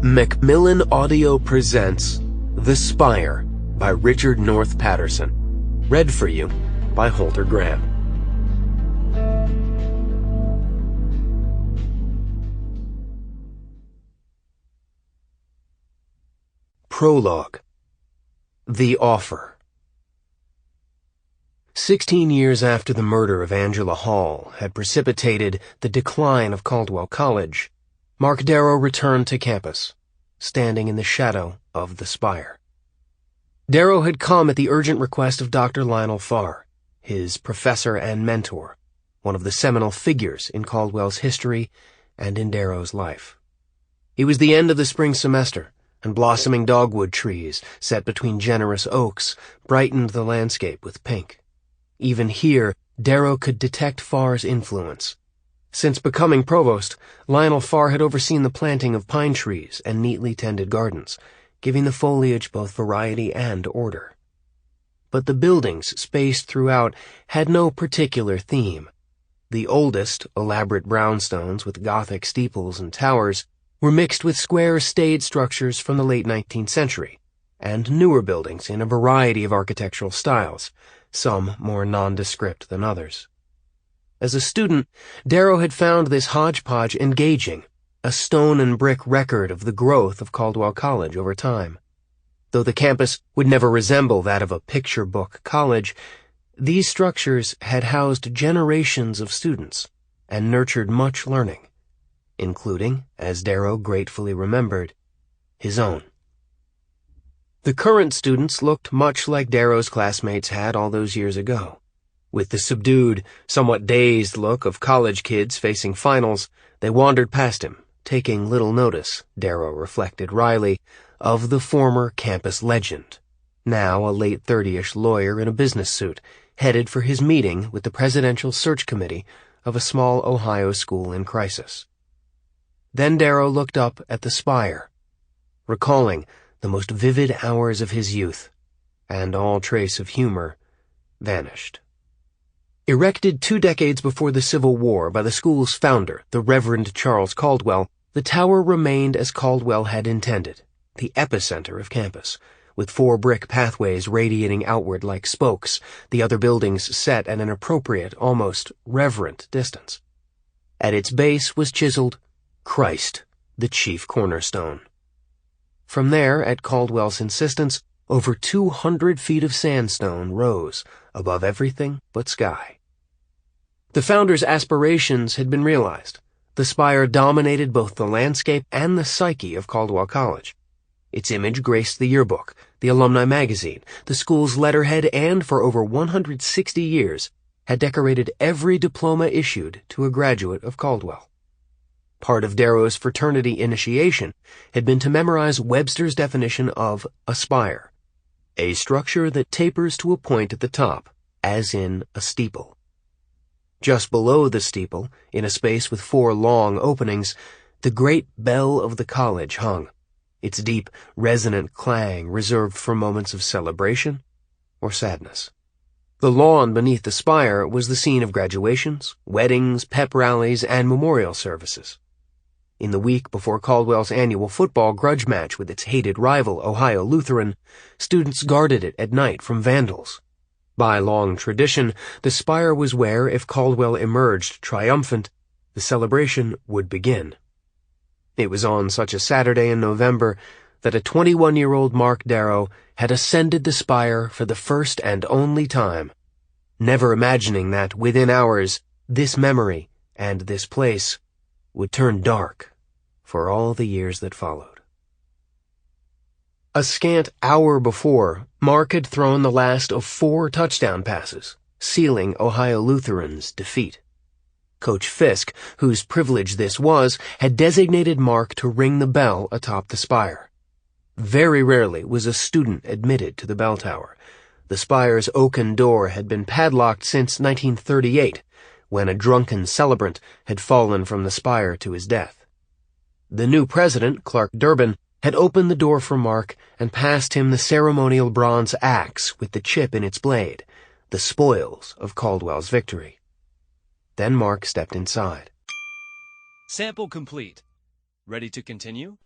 Macmillan Audio presents The Spire by Richard North Patterson. Read for you by Holter Graham. Prologue. The Offer. 16 years after the murder of Angela Hall had precipitated the decline of Caldwell College, Mark Darrow returned to campus, standing in the shadow of the Spire. Darrow had come at the urgent request of Dr. Lionel Farr, his professor and mentor, one of the seminal figures in Caldwell's history and in Darrow's life. It was the end of the spring semester, and blossoming dogwood trees, set between generous oaks, brightened the landscape with pink. Even here, Darrow could detect Farr's influence. Since becoming provost, Lionel Farr had overseen the planting of pine trees and neatly tended gardens, giving the foliage both variety and order. But the buildings spaced throughout had no particular theme. The oldest, elaborate brownstones with Gothic steeples and towers, were mixed with square staid structures from the late 19th century, and newer buildings in a variety of architectural styles, some more nondescript than others. As a student, Darrow had found this hodgepodge engaging, a stone and brick record of the growth of Caldwell College over time. Though the campus would never resemble that of a picture book college, these structures had housed generations of students and nurtured much learning, including, as Darrow gratefully remembered, his own. The current students looked much like Darrow's classmates had all those years ago. With the subdued, somewhat dazed look of college kids facing finals, they wandered past him, taking little notice, Darrow reflected wryly, of the former campus legend, now a late 30-ish lawyer in a business suit, headed for his meeting with the presidential search committee of a small Ohio school in crisis. Then Darrow looked up at the Spire, recalling the most vivid hours of his youth, and all trace of humor vanished. Erected 2 decades before the Civil War by the school's founder, the Reverend Charles Caldwell, the tower remained as Caldwell had intended, the epicenter of campus, with 4 brick pathways radiating outward like spokes, the other buildings set at an appropriate, almost reverent distance. At its base was chiseled Christ, the chief cornerstone. From there, at Caldwell's insistence, over 200 feet of sandstone rose above everything but sky. The founder's aspirations had been realized. The Spire dominated both the landscape and the psyche of Caldwell College. Its image graced the yearbook, the alumni magazine, the school's letterhead, and for over 160 years had decorated every diploma issued to a graduate of Caldwell. Part of Darrow's fraternity initiation had been to memorize Webster's definition of a spire, a structure that tapers to a point at the top, as in a steeple. Just below the steeple, in a space with 4 long openings, the great bell of the college hung, its deep, resonant clang reserved for moments of celebration or sadness. The lawn beneath the spire was the scene of graduations, weddings, pep rallies, and memorial services. In the week before Caldwell's annual football grudge match with its hated rival, Ohio Lutheran, students guarded it at night from vandals. By long tradition, the Spire was where, if Caldwell emerged triumphant, the celebration would begin. It was on such a Saturday in November that a 21-year-old Mark Darrow had ascended the Spire for the first and only time, never imagining that, within hours, this memory and this place would turn dark for all the years that followed. A scant hour before, Mark had thrown the last of 4 touchdown passes, sealing Ohio Lutheran's defeat. Coach Fisk, whose privilege this was, had designated Mark to ring the bell atop the Spire. Very rarely was a student admitted to the bell tower. The Spire's oaken door had been padlocked since 1938, when a drunken celebrant had fallen from the Spire to his death. The new president, Clark Durbin, had opened the door for Mark and passed him the ceremonial bronze axe with the chip in its blade, the spoils of Caldwell's victory. Then Mark stepped inside. Sample complete. Ready to continue?